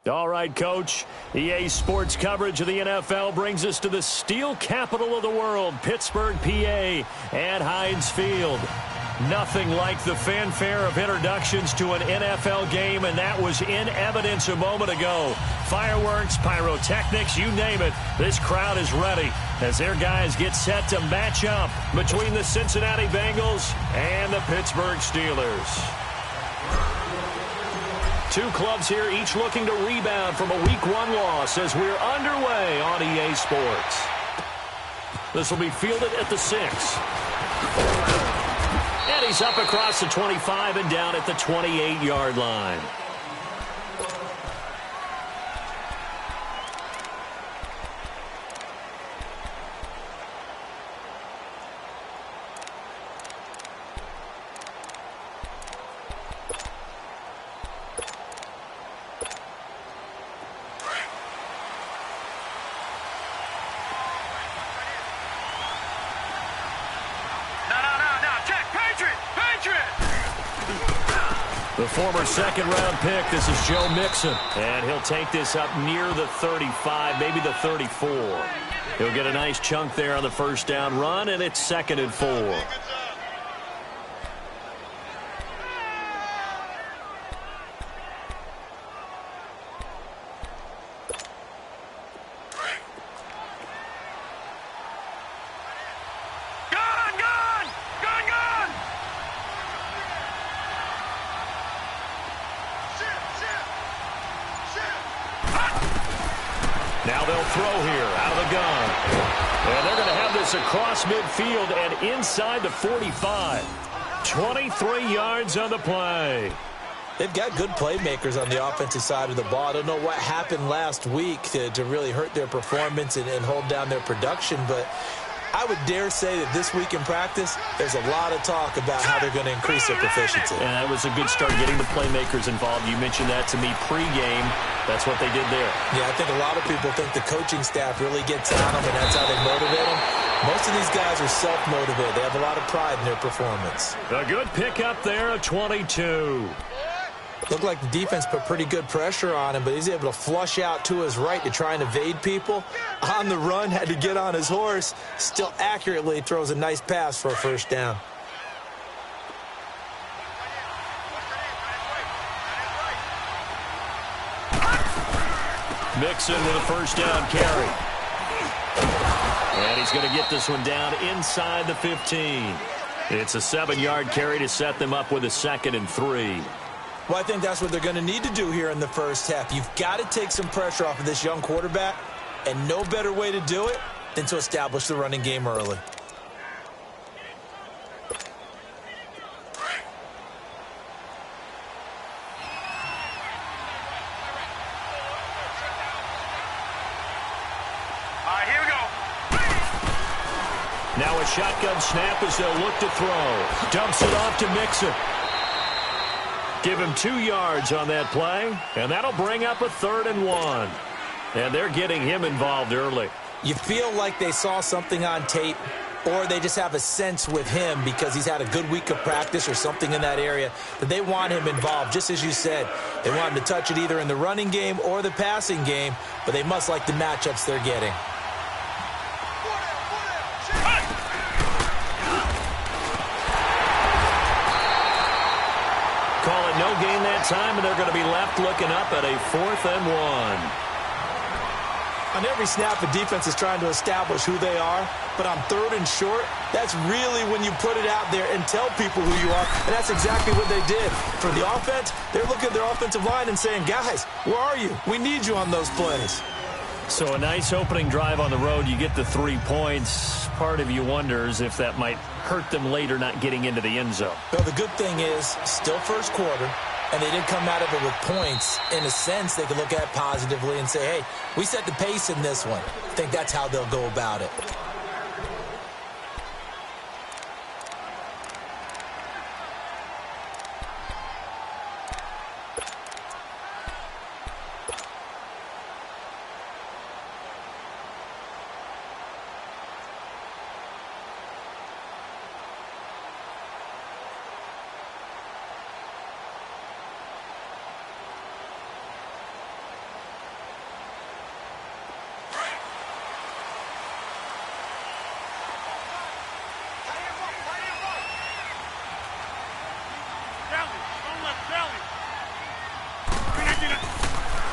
All right, Coach. EA Sports coverage of the NFL brings us to the steel capital of the world, Pittsburgh, PA, at Heinz Field. Nothing like the fanfare of introductions to an NFL game, and that was in evidence a moment ago. Fireworks, pyrotechnics, you name it. This crowd is ready as their guys get set to match up between the Cincinnati Bengals and the Pittsburgh Steelers. Two clubs here, each looking to rebound from a Week 1 loss as we're underway on EA Sports. This will be fielded at the 6. And he's up across the 25 and down at the 28-yard line. The former second-round pick, this is Joe Mixon. And he'll take this up near the 35, maybe the 34. He'll get a nice chunk there on the first down run, and it's 2nd and 4. Now they'll throw here out of the gun. And they're going to have this across midfield and inside the 45. 23 yards on the play. They've got good playmakers on the offensive side of the ball. I don't know what happened last week to really hurt their performance and hold down their production, but I would dare say that this week in practice, there's a lot of talk about how they're going to increase their proficiency. And that was a good start getting the playmakers involved. You mentioned that to me pregame. That's what they did there. Yeah, I think a lot of people think the coaching staff really gets on them, and that's how they motivate them. Most of these guys are self-motivated. They have a lot of pride in their performance. A good pickup there, a 22. Looked like the defense put pretty good pressure on him, but he's able to flush out to his right to try and evade people. On the run, had to get on his horse. Still accurately throws a nice pass for a first down. Mixon with a first down carry. And he's going to get this one down inside the 15. It's a 7-yard carry to set them up with a 2nd and 3. Well, I think that's what they're going to need to do here in the first half. You've got to take some pressure off of this young quarterback, and no better way to do it than to establish the running game early. Now a shotgun snap as they'll look to throw. Dumps it off to Mixon. Give him 2 yards on that play, and that'll bring up a 3rd and 1. And they're getting him involved early. You feel like they saw something on tape, or they just have a sense with him because he's had a good week of practice or something in that area that they want him involved. Just as you said, they want him to touch it either in the running game or the passing game, but they must like the matchups they're getting. Call it no gain that time, and they're going to be left looking up at a 4th and 1. On every snap, the defense is trying to establish who they are, but on 3rd and short, that's really when you put it out there and tell people who you are, and that's exactly what they did. For the offense, they're looking at their offensive line and saying, guys, where are you? We need you on those plays. So a nice opening drive on the road. You get the 3 points. Part of you wonders if that might hurt them later not getting into the end zone. Well, the good thing is, still first quarter, and they didn't come out of it with points. In a sense, they could look at it positively and say, hey, we set the pace in this one. I think that's how they'll go about it.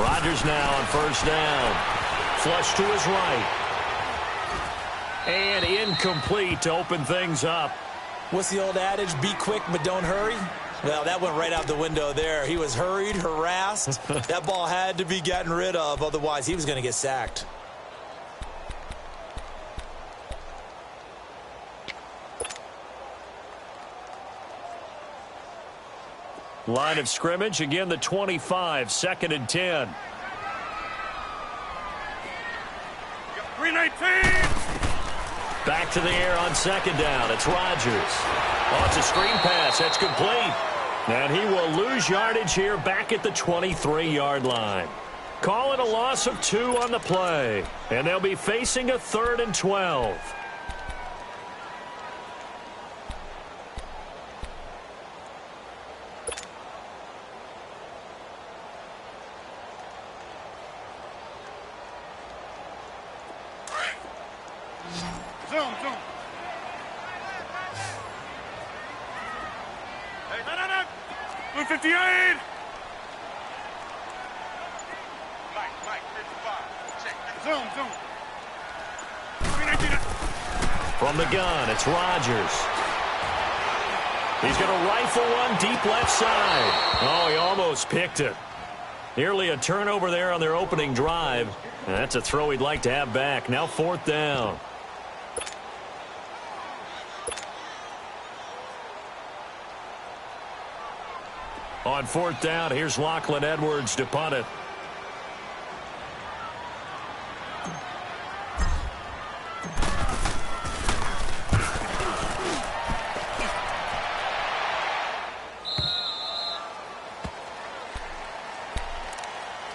Rodgers now on first down. Flush to his right. And incomplete to open things up. What's the old adage? Be quick, but don't hurry. Well, that went right out the window there. He was hurried, harassed. That ball had to be gotten rid of. Otherwise, he was going to get sacked. Line of scrimmage, again the 25, 2nd and 10. 319. Back to the air on 2nd down. It's Rodgers. Oh, it's a screen pass. That's complete. And he will lose yardage here back at the 23-yard line. Call it a loss of 2 on the play. And they'll be facing a 3rd and 12. Zoom. Hey, no. 158. Mike, 55. Check. Zoom. 319. From the gun, it's Rodgers. He's going to rifle one deep left side. Oh, he almost picked it. Nearly a turnover there on their opening drive. And that's a throw he'd like to have back. Now 4th down. On 4th down, here's Lachlan Edwards to punt it.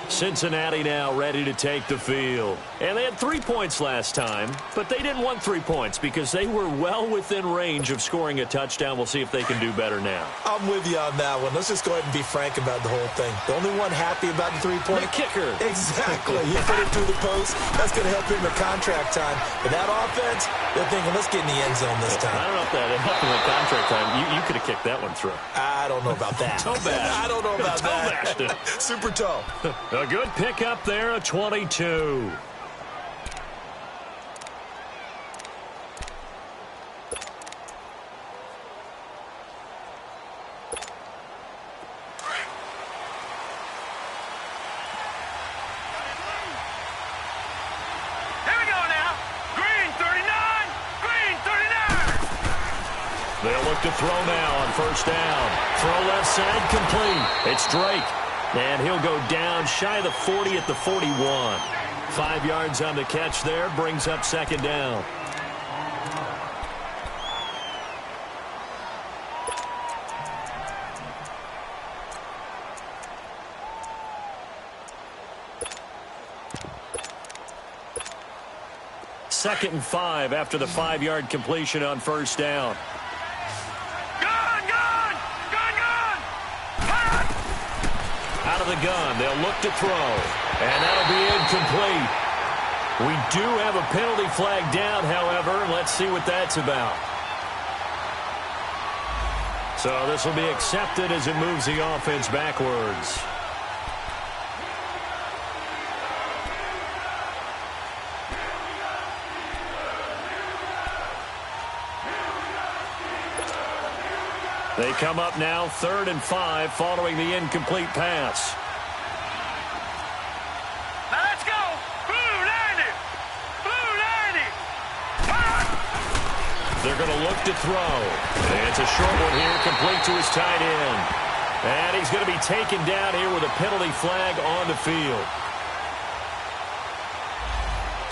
Cincinnati now ready to take the field. And they had 3 points last time, but they didn't want 3 points because they were well within range of scoring a touchdown. We'll see if they can do better now. I'm with you on that one. Let's just go ahead and be frank about the whole thing. The only one happy about the 3-point. The kicker. Exactly. He put it through the post. That's going to help him in contract time. But that offense, they're thinking, let's get in the end zone this time. I don't know if that helped him in contract time. You could have kicked that one through. I don't know about that. Toe bash. I don't know about that. Toe bashed it. Super toe. A good pickup there, a 22. They'll look to throw now on first down. Throw left side complete. It's Drake. And he'll go down shy of the 40 at the 41. 5 yards on the catch there. Brings up 2nd down. Second and 5 after the 5-yard completion on first down. Out of the gun, they'll look to throw, and that'll be incomplete. We do have a penalty flag down, however. Let's see what that's about. So this will be accepted as it moves the offense backwards. They come up now 3rd and 5 following the incomplete pass. Now let's go. Blue 90. Blue 90. They're going to look to throw. And it's a short one here, complete to his tight end. And he's going to be taken down here with a penalty flag on the field.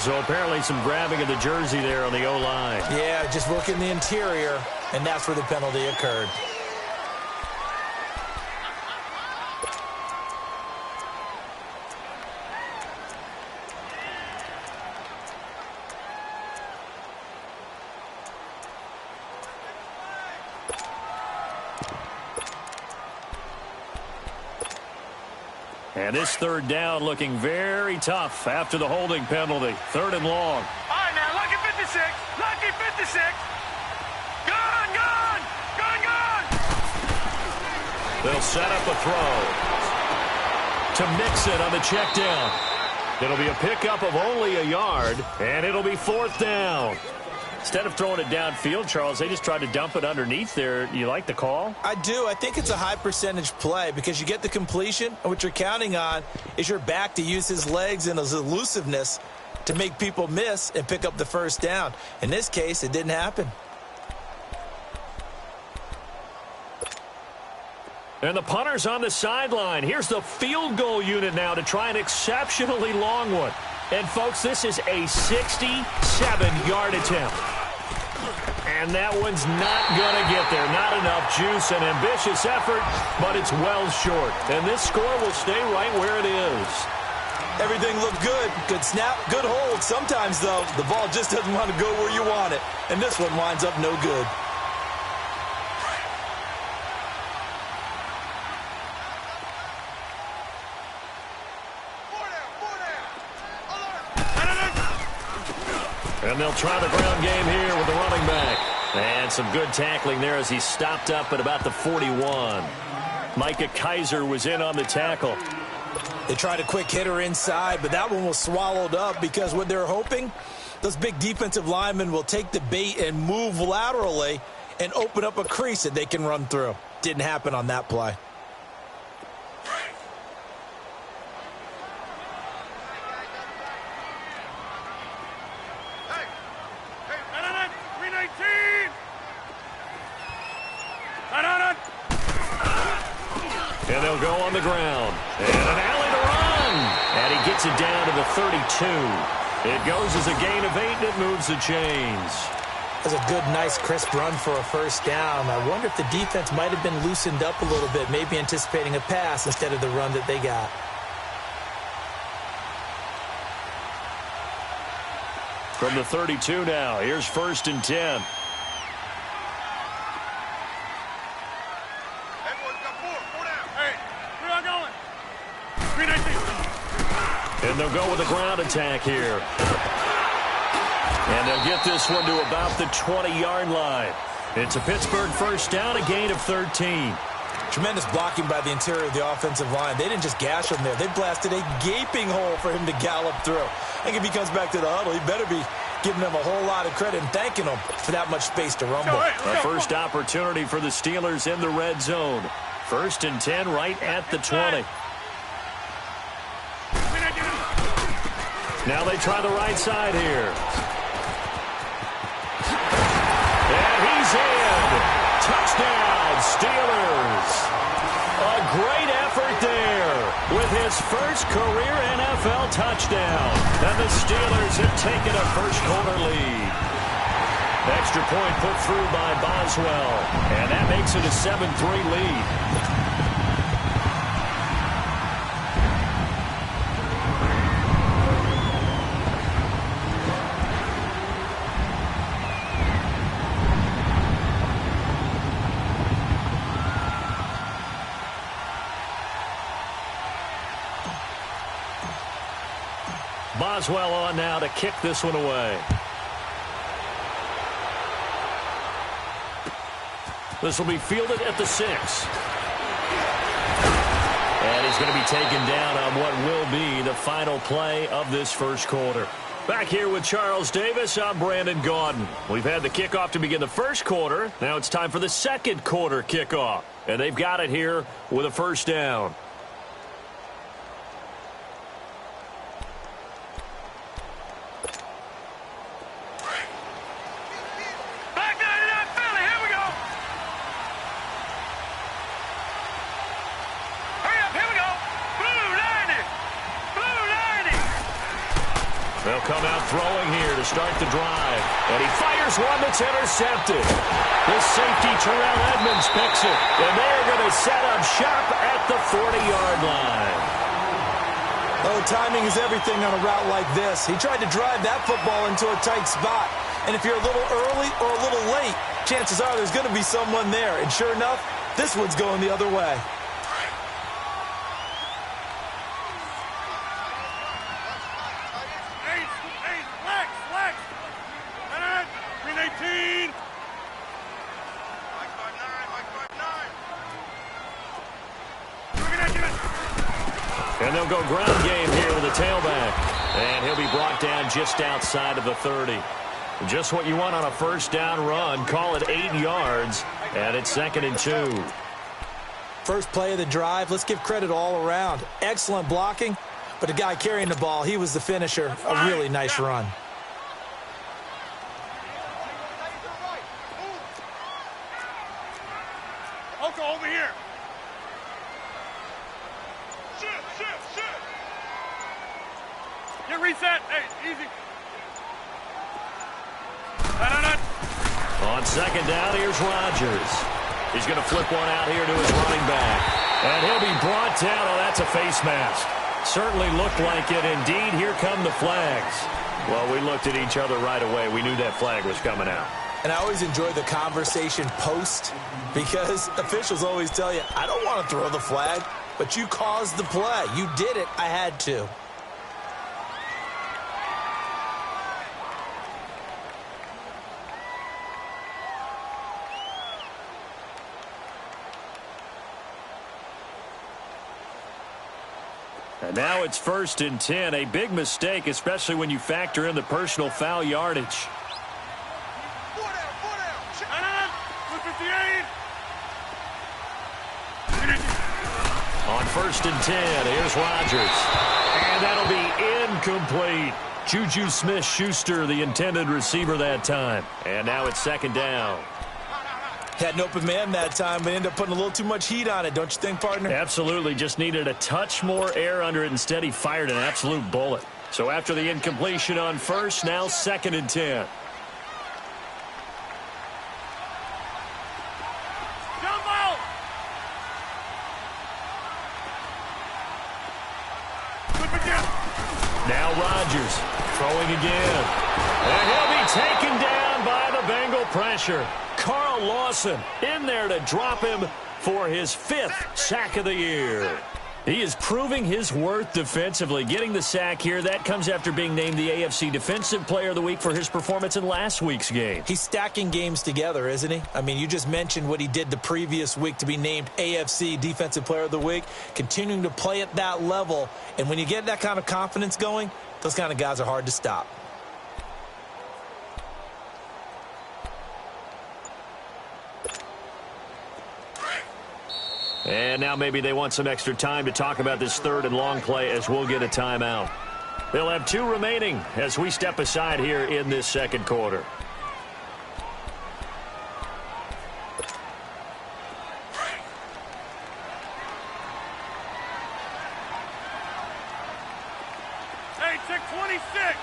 So apparently some grabbing of the jersey there on the O-line. Yeah, just working the interior, and that's where the penalty occurred. And this 3rd down looking very tough after the holding penalty. 3rd and long. All right, now, lucky 56. Lucky 56. Gun. They'll set up a throw. to mix it on the check down. It'll be a pickup of only a yard, and it'll be 4th down. Instead of throwing it downfield, Charles, they just tried to dump it underneath there. You like the call? I do. I think it's a high percentage play because you get the completion, and what you're counting on is your back to use his legs and his elusiveness to make people miss and pick up the first down. In this case, it didn't happen. And the punter's on the sideline. Here's the field goal unit now to try an exceptionally long one. And, folks, this is a 67-yard attempt. And that one's not going to get there. Not enough juice, an ambitious effort, but it's well short. And this score will stay right where it is. Everything looked good. Good snap, good hold. Sometimes, though, the ball just doesn't want to go where you want it. And this one winds up no good. And they'll try the ground game here with the running back. And some good tackling there as he stopped up at about the 41. Micah Kaiser was in on the tackle. They tried a quick hitter inside, but that one was swallowed up because what they're hoping, those big defensive linemen will take the bait and move laterally and open up a crease that they can run through. Didn't happen on that play. And they'll go on the ground. And an alley to run. And he gets it down to the 32. It goes as a gain of 8, and it moves the chains. That's a good, nice, crisp run for a first down. I wonder if the defense might have been loosened up a little bit, maybe anticipating a pass instead of the run that they got. From the 32 now, here's 1st and 10. And they'll go with a ground attack here. And they'll get this one to about the 20-yard line. It's a Pittsburgh first down, a gain of 13. Tremendous blocking by the interior of the offensive line. They didn't just gash him there. They blasted a gaping hole for him to gallop through. I think if he comes back to the huddle, he better be giving them a whole lot of credit and thanking them for that much space to rumble. A first opportunity for the Steelers in the red zone. 1st and 10 right at the 20. Now they try the right side here. And he's in. Touchdown, Steelers. A great effort there with his first career NFL touchdown. And the Steelers have taken a first-quarter lead. Extra point put through by Boswell. And that makes it a 7-3 lead. Boswell on now to kick this one away. This will be fielded at the 6. And he's going to be taken down on what will be the final play of this first quarter. Back here with Charles Davis, I'm Brandon Gaudin. We've had the kickoff to begin the first quarter. Now it's time for the second quarter kickoff. And they've got it here with a first down. They'll come out throwing here to start the drive. And he fires one that's intercepted. The safety, Terrell Edmonds, picks it. And they're going to set up shop at the 40-yard line. Oh, timing is everything on a route like this. He tried to drive that football into a tight spot. And if you're a little early or a little late, chances are there's going to be someone there. And sure enough, this one's going the other way. They'll go ground game here with a tailback. And he'll be brought down just outside of the 30. Just what you want on a first down run. Call it 8 yards. And it's 2nd and 2. First play of the drive. Let's give credit all around. Excellent blocking. But the guy carrying the ball, he was the finisher. A really nice run. Okay, over here. Shoot. Get reset. Hey, easy. No. On 2nd down, here's Rodgers. He's going to flip one out here to his running back. And he'll be brought down. Oh, that's a face mask. Certainly looked like it. Indeed, here come the flags. Well, we looked at each other right away. We knew that flag was coming out. And I always enjoy the conversation post because officials always tell you, I don't want to throw the flag, but you caused the play. You did it. I had to. And now it's 1st and 10. A big mistake, especially when you factor in the personal foul yardage. 258. On 1st and 10, here's Rodgers. And that'll be incomplete. Juju Smith-Schuster, the intended receiver that time. And now it's 2nd down. Had an open man that time, but ended up putting a little too much heat on it, don't you think, partner? Absolutely. Just needed a touch more air under it. Instead, he fired an absolute bullet. So after the incompletion on 1st, now 2nd and 10. Jumbo! Flip again. Now Rodgers throwing again. And he'll be taken down by the Bengal pressure. Carl Lawson in there to drop him for his 5th sack of the year. He is proving his worth defensively. Getting the sack here, that comes after being named the AFC Defensive Player of the Week for his performance in last week's game. He's stacking games together, isn't he? I mean, you just mentioned what he did the previous week to be named AFC Defensive Player of the Week, continuing to play at that level. And when you get that kind of confidence going, those kind of guys are hard to stop. And now maybe they want some extra time to talk about this 3rd and long play as we'll get a timeout. They'll have 2 remaining as we step aside here in this 2nd quarter. Hey, check 26.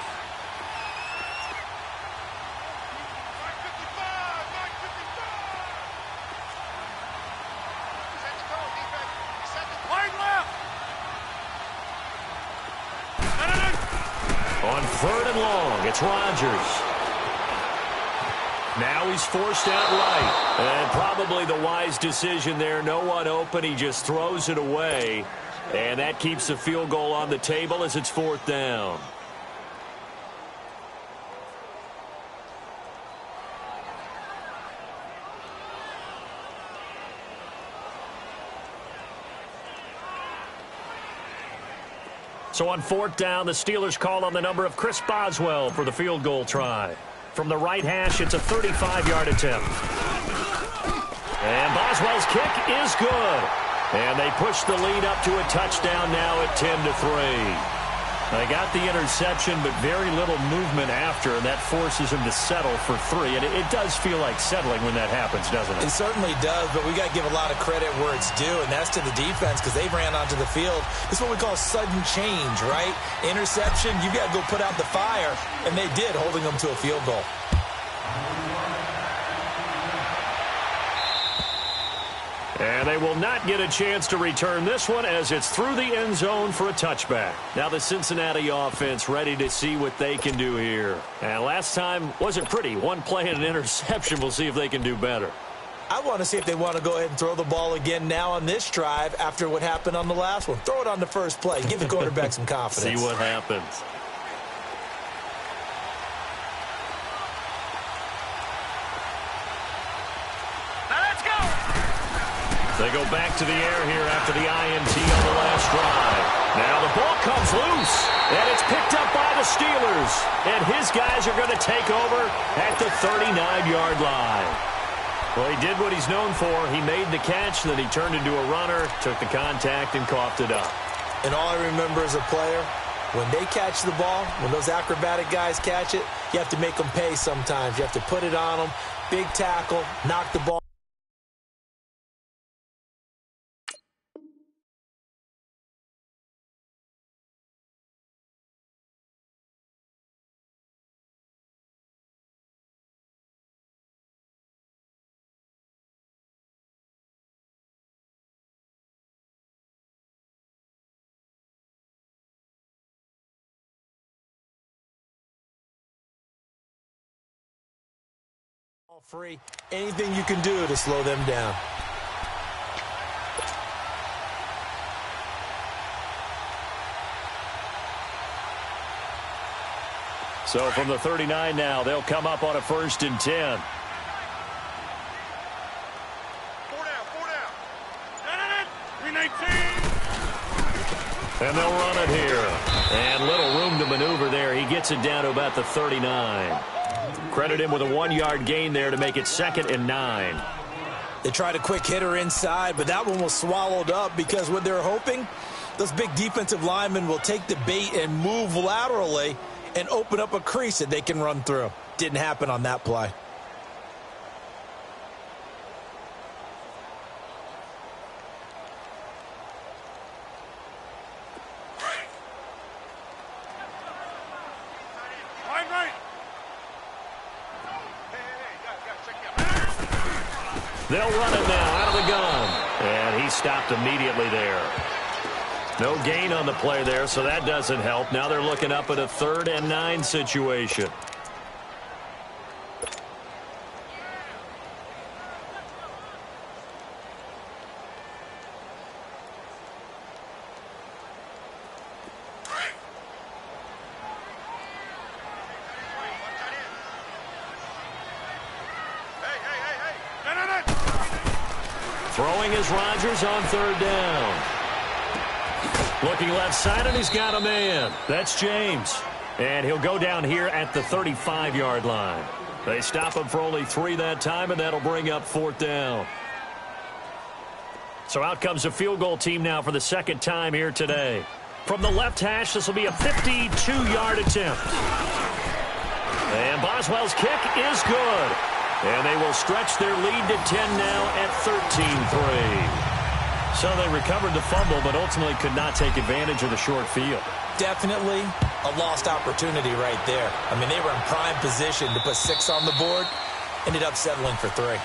On 3rd and long, it's Rodgers. Now he's forced out right. And probably the wise decision there. No one open. He just throws it away. And that keeps the field goal on the table as it's 4th down. So on 4th down, the Steelers call on the number of Chris Boswell for the field goal try. From the right hash, it's a 35-yard attempt. And Boswell's kick is good. And they push the lead up to a touchdown now at 10-3. They got the interception, but very little movement after, and that forces him to settle for 3. And it does feel like settling when that happens, doesn't it? It certainly does, but we got to give a lot of credit where it's due, and that's to the defense because they ran onto the field. This is what we call sudden change, right? Interception, you got to go put out the fire, and they did, holding them to a field goal. And they will not get a chance to return this one as it's through the end zone for a touchback. Now the Cincinnati offense ready to see what they can do here. And last time wasn't pretty. One play and an interception. We'll see if they can do better. I want to see if they want to go ahead and throw the ball again now on this drive after what happened on the last one. Throw it on the first play. Give the quarterback some confidence. See what happens. They go back to the air here after the INT on the last drive. Now the ball comes loose, and it's picked up by the Steelers. And his guys are going to take over at the 39-yard line. Well, he did what he's known for. He made the catch, then he turned into a runner, took the contact, and coughed it up. And all I remember as a player, when they catch the ball, when those acrobatic guys catch it, you have to make them pay sometimes. You have to put it on them, big tackle, knock the ball. Free. Anything you can do to slow them down. So from the 39 now, they'll come up on a 1st and 10. 4 down. 319. And they'll run it here. And little room to maneuver there. He gets it down to about the 39. Credit him with a 1-yard gain there to make it 2nd and 9. They tried a quick hitter inside, but that one was swallowed up because what they're hoping, those big defensive linemen will take the bait and move laterally and open up a crease that they can run through. Didn't happen on that play. They'll run it now out of the gun. And he stopped immediately there. No gain on the play there, so that doesn't help. Now they're looking up at a 3rd and 9 situation. Throwing is Rodgers on 3rd down. Looking left side, and he's got a man. That's James. And he'll go down here at the 35-yard line. They stop him for only 3 that time, and that'll bring up 4th down. So out comes a field goal team now for the 2nd time here today. From the left hash, this will be a 52-yard attempt. And Boswell's kick is good. And they will stretch their lead to 10 now at 13-3. So they recovered the fumble, but ultimately could not take advantage of the short field. Definitely a lost opportunity right there. I mean, they were in prime position to put 6 on the board. Ended up settling for 3.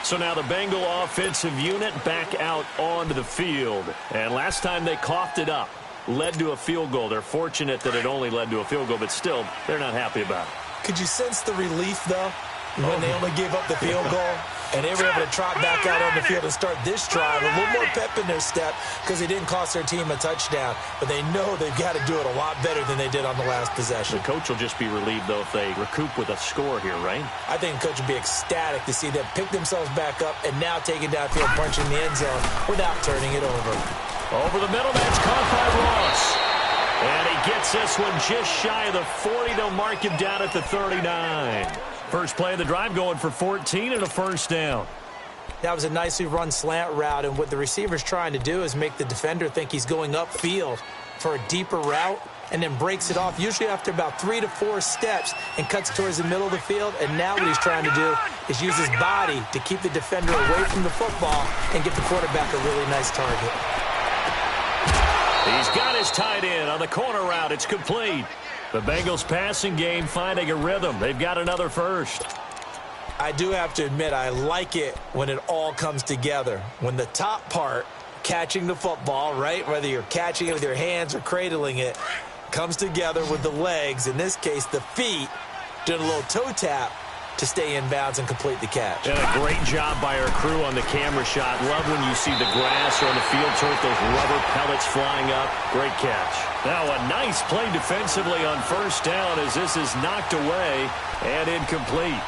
So now the Bengal offensive unit back out onto the field. And last time they coughed it up, led to a field goal. They're fortunate that it only led to a field goal, but still, they're not happy about it. Could you sense the relief, though, when they only gave up the field goal? And they were able to trot back out on the field and start this drive. A little more pep in their step because it didn't cost their team a touchdown. But they know they've got to do it a lot better than they did on the last possession. The coach will just be relieved, though, if they recoup with a score here, right? I think the coach will be ecstatic to see them pick themselves back up and now taking downfield, punching the end zone without turning it over. Over the middle, that's caught by Ross. And he gets this one just shy of the 40. They'll mark him down at the 39. First play of the drive going for 14 and a 1st down. That was a nicely run slant route, and what the receiver's trying to do is make the defender think he's going upfield for a deeper route and then breaks it off, usually after about 3 to 4 steps, and cuts towards the middle of the field. And now what he's trying to do is use his body to keep the defender away from the football and give the quarterback a really nice target. He's got his tight end on the corner route. It's complete. The Bengals passing game finding a rhythm. They've got another first. I do have to admit, I like it when it all comes together. When the top part, catching the football, right, whether you're catching it with your hands or cradling it, comes together with the legs, in this case the feet, doing a little toe tap to stay in bounds and complete the catch. And a great job by our crew on the camera shot. Love when you see the grass or on the field turf, those rubber pellets flying up. Great catch. Now a nice play defensively on 1st down as this is knocked away and incomplete.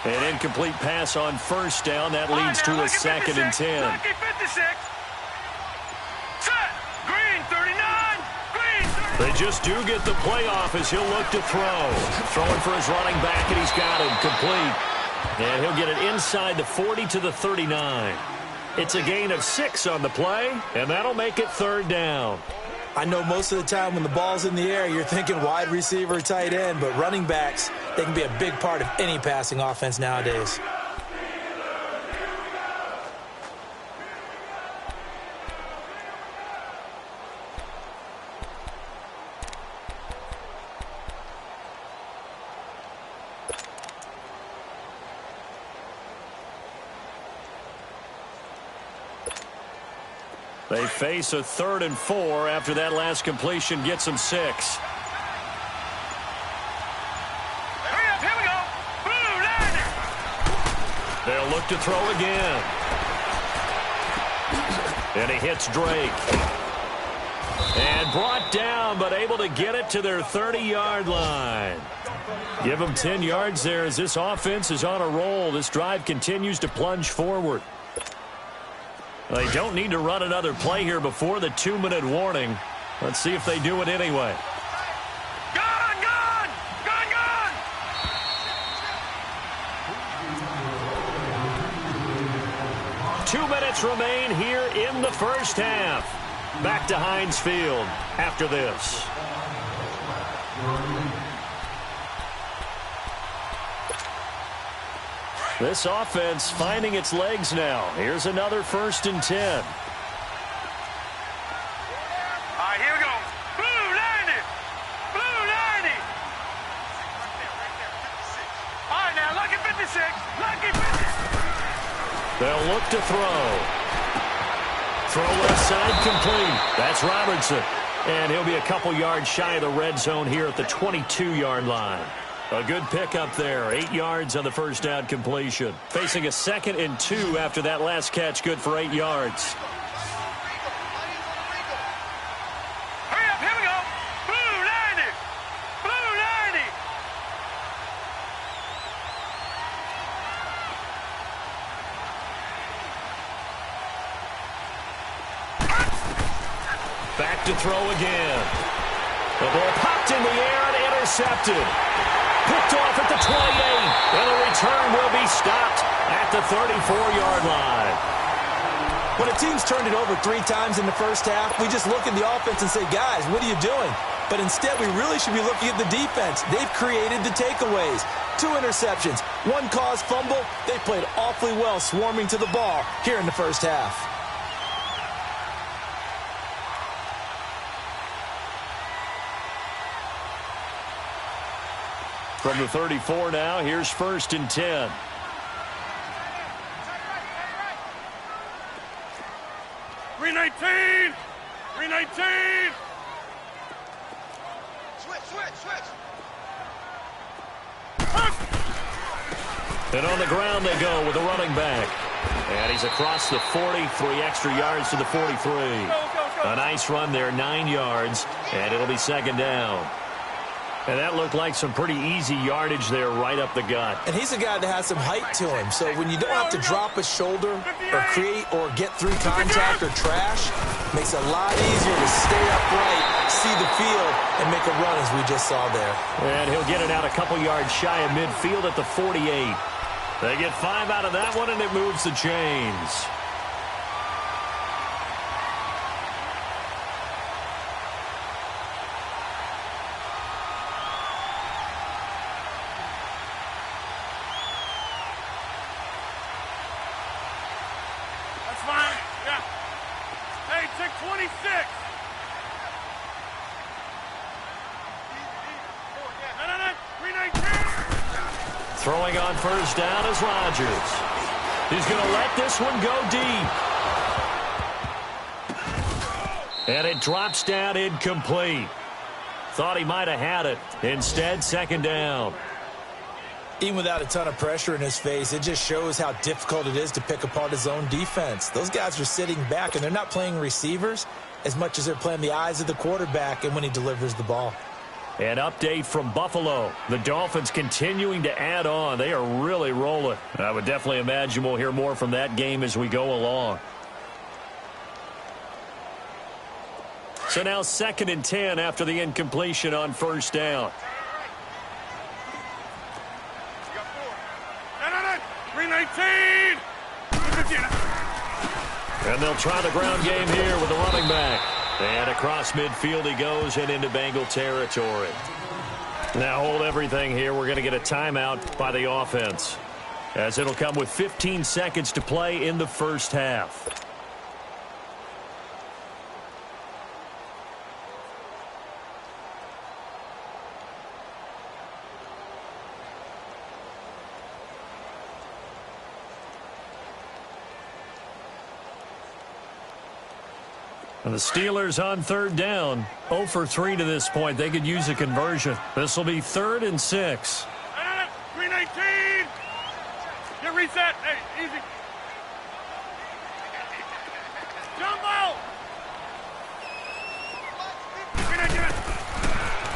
An incomplete pass on first down. That leads to a 2nd and 10. Lucky 56. Set. Green 39. Green 39. They just do get the play off as he'll look to throw. Throwing for his running back, and he's got him complete. And he'll get it inside the 40 to the 39. It's a gain of 6 on the play, and that'll make it 3rd down. I know most of the time when the ball's in the air, you're thinking wide receiver, tight end, but running backs, they can be a big part of any passing offense nowadays. They face a 3rd and 4 after that last completion gets them 6. Hurry up, here we go. Blue line. They'll look to throw again. And he hits Drake. And brought down, but able to get it to their 30-yard line. Give them 10 yards there as this offense is on a roll. This drive continues to plunge forward. They don't need to run another play here before the 2-minute warning. Let's see if they do it anyway. Gone, gone, gone, gone. 2 minutes remain here in the first half. Back to Heinz Field after this. This offense finding its legs now. Here's another 1st and 10. All right, here we go. Blue line. Blue line. All right, now, lucky 56. Lucky 56. They'll look to throw. Throw left side complete. That's Robertson. And he'll be a couple yards shy of the red zone here at the 22-yard line. A good pickup there. 8 yards on the first down completion. Facing a 2nd and 2 after that last catch. Good for 8 yards. Hurry up, here we go. Blue line. Blue line. Back to throw again. The ball popped in the air and intercepted. Picked off at the 28, and the return will be stopped at the 34-yard line. When a team's turned it over 3 times in the first half, we just look at the offense and say, guys, what are you doing? But instead, we really should be looking at the defense. They've created the takeaways. 2 interceptions, 1 caused fumble. They played awfully well swarming to the ball here in the first half. From the 34 now, here's 1st and 10. Green 19. Green 19. Switch. And on the ground they go with the running back. And he's across the 40, 3 extra yards to the 43. A nice run there, 9 yards, and it'll be 2nd down. And that looked like some pretty easy yardage there right up the gut. And he's a guy that has some height to him. So when you don't have to drop a shoulder or create or get through contact or trash, makes it a lot easier to stay upright, see the field, and make a run as we just saw there. And he'll get it out a couple yards shy of midfield at the 48. They get 5 out of that one, and it moves the chains. Fine. Yeah. Hey, check 26. No. 319. Throwing on first down is Rodgers. He's going to let this one go deep. And it drops down incomplete. Thought he might have had it. Instead, 2nd down. Even without a ton of pressure in his face, it just shows how difficult it is to pick apart his own defense. Those guys are sitting back, and they're not playing receivers as much as they're playing the eyes of the quarterback and when he delivers the ball. An update from Buffalo. The Dolphins continuing to add on. They are really rolling. I would definitely imagine we'll hear more from that game as we go along. So now 2nd and 10 after the incompletion on first down. No. 319. And they'll try the ground game here with the running back. And across midfield he goes and into Bengal territory. Now hold everything here. We're going to get a timeout by the offense, as it'll come with 15 seconds to play in the first half. And the Steelers on 3rd down. 0 for 3 to this point. They could use a conversion. This will be 3rd and 6. 319. Get reset. Hey, easy. Jumbo.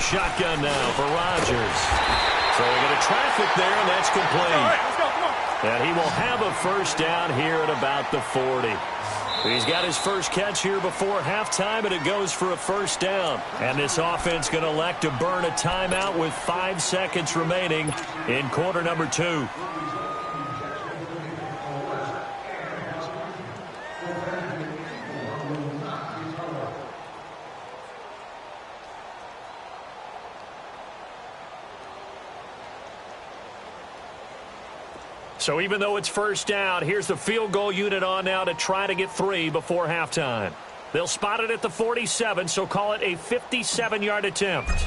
Shotgun now for Rodgers. So we get a traffic there, and that's complete. All right, let's go. Come on. And he will have a first down here at about the 40. He's got his first catch here before halftime, and it goes for a first down. And this offense going to elect to burn a timeout with 5 seconds remaining in quarter number 2. So even though it's first down, here's the field goal unit on now to try to get 3 before halftime. They'll spot it at the 47, so call it a 57-yard attempt.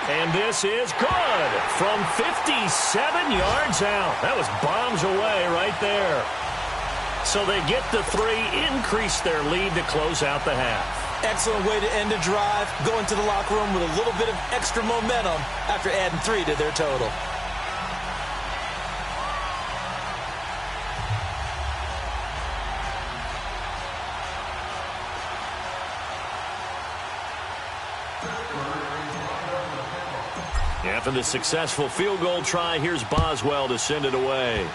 And this is good from 57 yards out. That was bombs away right there. So they get the 3, increase their lead to close out the half. Excellent way to end a drive. Go into the locker room with a little bit of extra momentum after adding 3 to their total. After the successful field goal try, here's Boswell to send it away.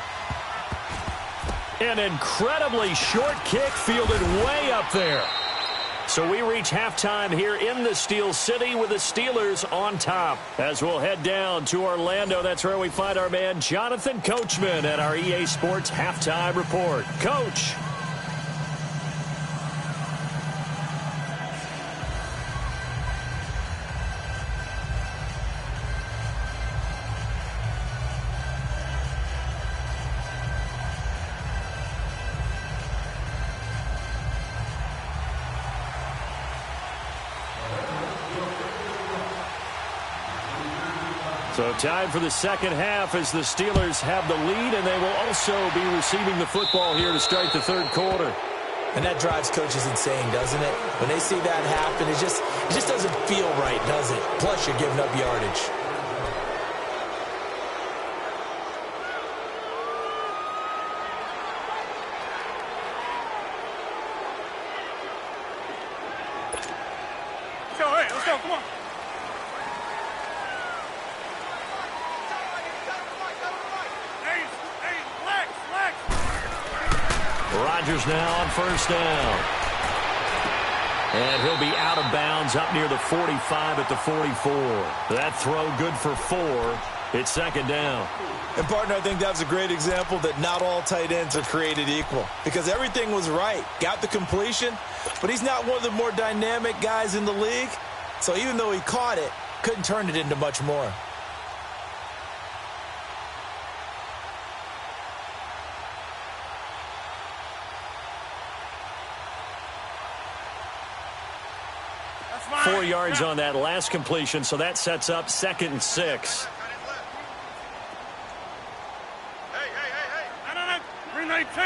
An incredibly short kick fielded way up there. So we reach halftime here in the Steel City with the Steelers on top. As we'll head down to Orlando, that's where we find our man Jonathan Coachman at our EA Sports Halftime Report. Coach. So time for the second half as the Steelers have the lead, and they will also be receiving the football here to start the third quarter. And that drives coaches insane, doesn't it? When they see that happen, it just doesn't feel right, does it? Plus, you're giving up yardage. Let's go, come on. Rodgers now on first down. And he'll be out of bounds up near the 45 at the 44. That throw good for 4. It's second down. And, partner, I think that was a great example that not all tight ends are created equal. Because everything was right. Got the completion, but he's not one of the more dynamic guys in the league. So even though he caught it, couldn't turn it into much more. That's 4 yards on that last completion, so that sets up 2nd and 6. No. 319.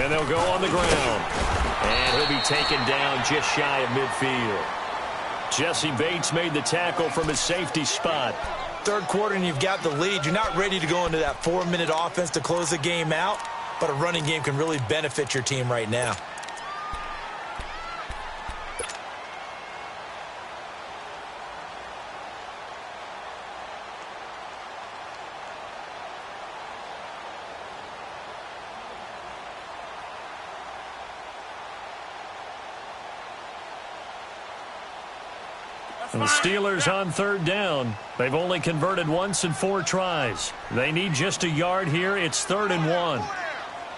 And they'll go on the ground. And he'll be taken down just shy of midfield. Jesse Bates made the tackle from his safety spot. Third quarter and you've got the lead. You're not ready to go into that 4-minute offense to close the game out, but a running game can really benefit your team right now. And the Steelers on third down. They've only converted once in 4 tries. They need just a yard here. It's 3rd and 1.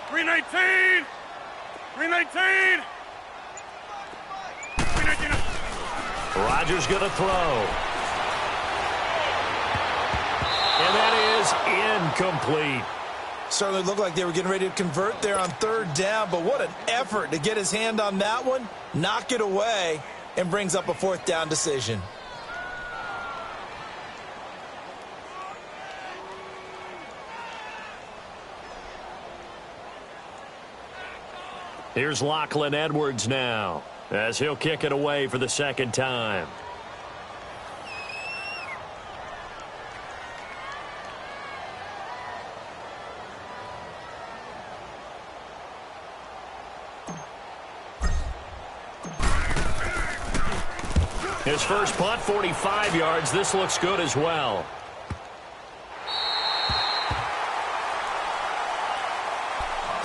319. 319. 319. Rodgers going to throw. And that is incomplete. Certainly looked like they were getting ready to convert there on 3rd down, but what an effort to get his hand on that one, knock it away, and brings up a 4th down decision. Here's Lachlan Edwards now, as he'll kick it away for the 2nd time. His first punt, 45 yards. This looks good as well.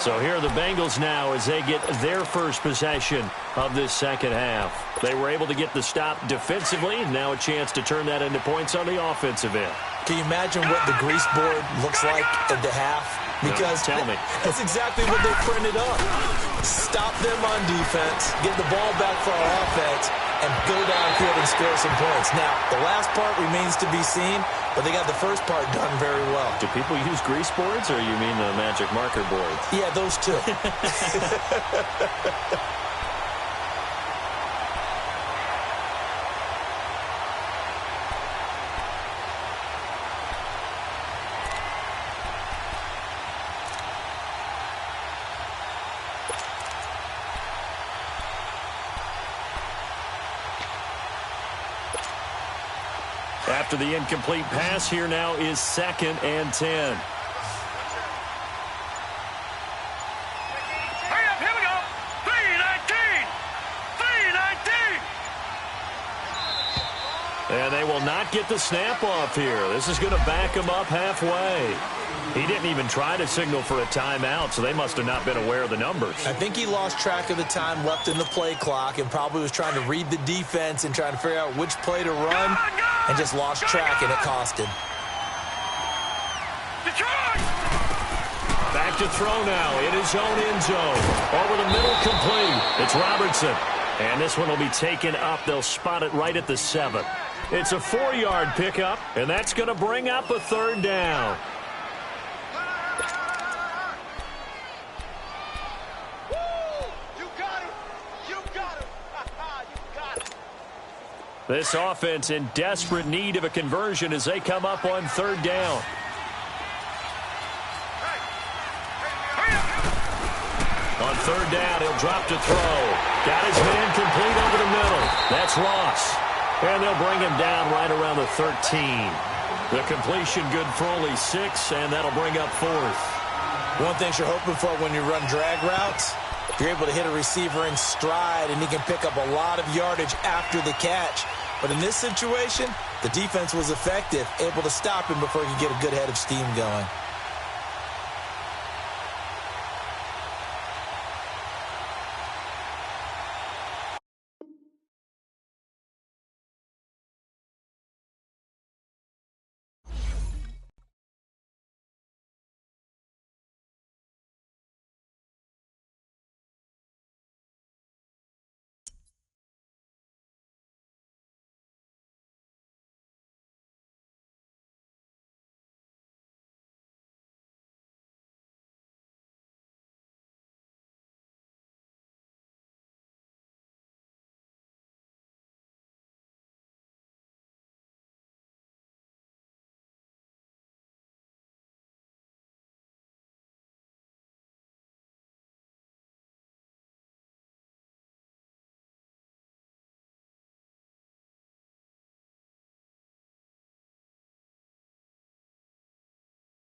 So here are the Bengals now as they get their first possession of this 2nd half. They were able to get the stop defensively. Now a chance to turn that into points on the offensive end. Can you imagine what the grease board looks like at the half? Because tell me. That's exactly what they printed up. Stop them on defense, get the ball back for our offense, and go downfield and score some points. Now, the last part remains to be seen, but they got the first part done very well. Do people use grease boards, or you mean the magic marker boards? Yeah, those two. After the incomplete pass, here now is 2nd and 10. Hurry up, here we go. 319. 319. And they will not get the snap off here. This is going to back him up halfway. He didn't even try to signal for a timeout, so they must have not been aware of the numbers. I think he lost track of the time left in the play clock and probably was trying to read the defense and trying to figure out which play to run and just lost track, and it cost him. Detroit! Back to throw now in his own end zone. Over the middle, complete. It's Robertson. And this one will be taken up. They'll spot it right at the 7. It's a 4-yard pickup, and that's going to bring up a 3rd down. This offense in desperate need of a conversion as they come up on 3rd down. On 3rd down, he'll drop to throw. Got his man complete over the middle. That's Ross. And they'll bring him down right around the 13. The completion good for only 6, and that'll bring up 4th. One thing you're hoping for when you run drag routes, you're able to hit a receiver in stride, and he can pick up a lot of yardage after the catch. But in this situation, the defense was effective, able to stop him before he could get a good head of steam going.